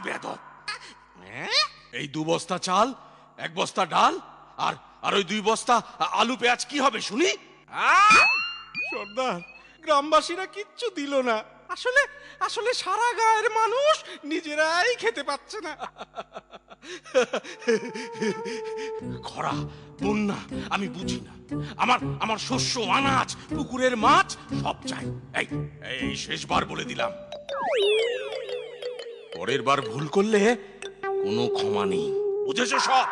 বেয়াদব। এই 2 বস্তা চাল, 1 বস্তা ডাল আর ওই 2 বস্তা আলু পেঁয়াজ কি হবে শুনি? সর্দার, গ্রামবাসীরা কিচ্ছু দিল না। আসলে আসলে সারা গায়ের মানুষ নিজেরাই খেতে পাচ্ছে না। খরা, বন্যা আমি বুঝি না। আমার শস্য, আনাজ, পুকুরের মাছ সব চাই। এই শেষবার বলে দিলাম, পরের বার ভুল করলে কোনো ক্ষমা নেই, বুঝেছো সব?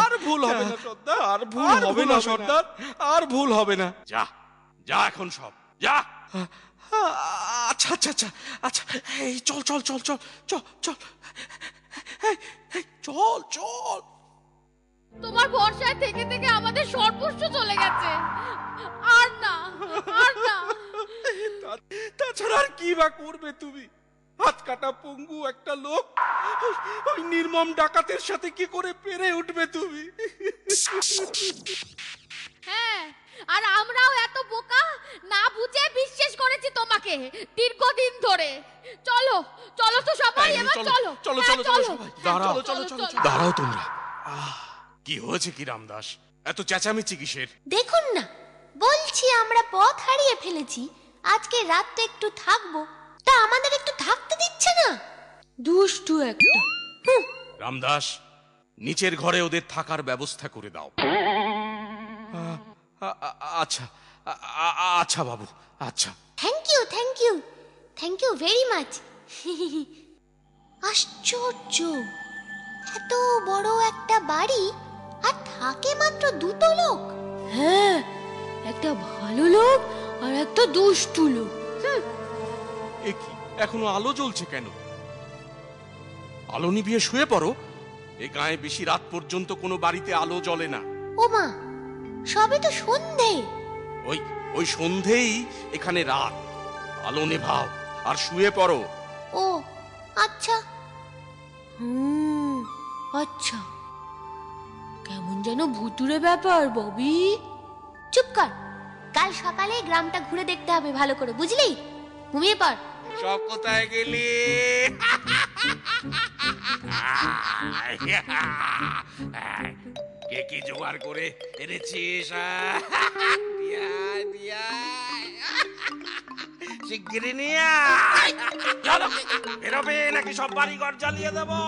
আর ভুল হবে না সর্দার, আর ভুল হবে না সর্দার, আর ভুল হবে না। যা যা এখন সব যা। আচ্ছা আচ্ছা আচ্ছা আচ্ছা, এই চল চল চল চল চল চল চল চল। তোমার ভরসায় থেকে থেকে আমাদের সর্বস্ব চলে গেছে। আর না, আর না। তাছাড়া আর কি বা করবে তুমি? হাত কাটা পঙ্গু একটা লোক, ওই নির্মম ডাকাতের সাথে কি করে পেরে উঠবে তুমি? হ্যাঁ, আর আমরাও এত বোকা না বুঝে বিশ্বাস করেছি তোমাকে দীর্ঘদিন ধরে। চলো চলো তো সবাই, এবার চলো চলো চলো চলো সবাই, দাঁড়াও, চলো চলো চলো, দাঁড়াও তোমরা। কি হয়েছে কি রামদাস, এত চেঁচামেচি কিসের? দেখুন না, বলছি আমরা পথ হারিয়ে ফেলেছি, আজকে রাতটা একটু থাকবো, তা আমাদের একটু থাকতে দিচ্ছে না। দুষ্টু একটা। রামদাস, নিচের ঘরে ওদের থাকার ব্যবস্থা করে দাও। আচ্ছা আচ্ছা বাবু, আচ্ছা। Thank you thank you thank you very much. আশ্চর্য, এত বড় একটা বাড়ি আর থাকে মাত্র 2 লোক। হ্যাঁ, একটা ভালো লোক আর একটা দুষ্টু লোক। এ কি, এখনো আলো জ্বলছে কেন? আলো নিভিয়ে শুয়ে পড়ো। এ গায়ে বেশি রাত পর্যন্ত কোনো বাড়িতে আলো জ্বলে না। ও মা, সবে তো সন্ধে। ওই সন্ধেই এখানে রাত। আলো নেভাও আর শুয়ে পড়ো। ও আচ্ছা। আচ্ছা, কেমন যেন ভুতুরে ব্যাপার ববি। চুপ কর, কাল সকালে গ্রামটা ঘুরে দেখতে হবে ভালো করে, বুঝলি? ঘুমিয়ে পড়। সব কোথায় গেলি? কে কি জোগাড় করে এনেছিস? শিগগিরি নিয়ে আয়। চলো, বেরোবে নাকি সব বাড়ি ঘর জ্বালিয়ে দেবো?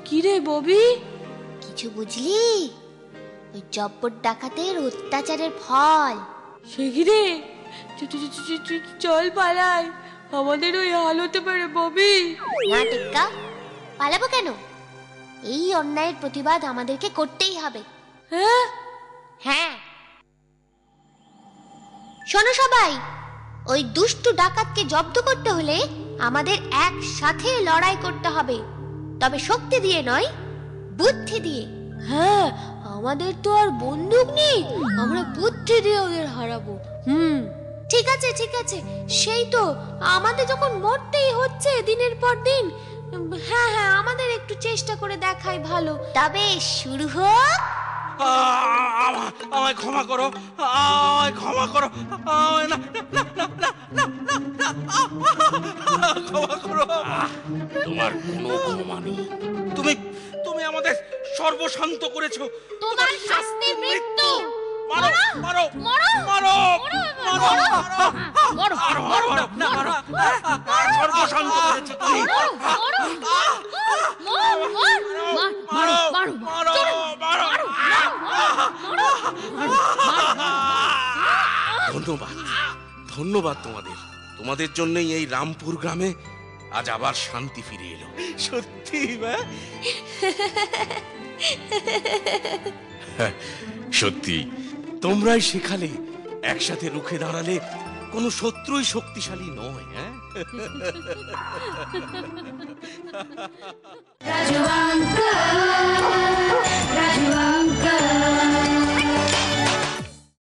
কি রে ববি? কিছু বুঝলি? ওই জব্বর ডাকাতের অত্যাচারের ফল। সে কি রে? চল পালাই, আমাদের ওই হাল হতে পারে ববি। না টিক্কা, পালাবো কেন? এই অন্যায়ের প্রতিবাদ আমাদেরকে করতেই হবে। হ্যাঁ হ্যাঁ, শোনো সবাই, ওই দুষ্টু ডাকাতকে জব্দ করতে হলে আমাদের একসাথে লড়াই করতে হবে, তবে শক্তি দিয়ে নয়, বুদ্ধি দিয়ে। হ্যাঁ, আমাদের তো আর বন্দুক নেই, আমরা বুদ্ধি দিয়ে ওদের হারাবো। ঠিক আছে ঠিক আছে, সেই তো আমাদের যখন মরতেই হচ্ছে দিনের পর দিন, হ্যাঁ হ্যাঁ, আমাদের একটু চেষ্টা করে দেখাই ভালো। তবে শুরু হোক। আমায় ক্ষমা করো, আমায় ক্ষমা করো, না না না না না না, ক্ষমা করো। তোমার কোনো ক্ষমা নেই। তুমি আমাদের সর্বশান্ত করেছো। তোমার শাস্তি মৃত্যু। মারো মারো মারো মারো মারো মারো মারো, সর্বশান্ত করেছো তুমি। ধন্যবাদ ধন্যবাদ তোমাদের জন্যই এই রামপুর গ্রামে আজ আবার শান্তি ফিরে এলো। সত্যি সত্যি, তোমরাই শেখালে একসাথে রুখে দাঁড়ালে কোনো শত্রুই শক্তিশালী নয়। হ্যাঁ, রাজু আঙ্কেল, রাজু আঙ্কেল।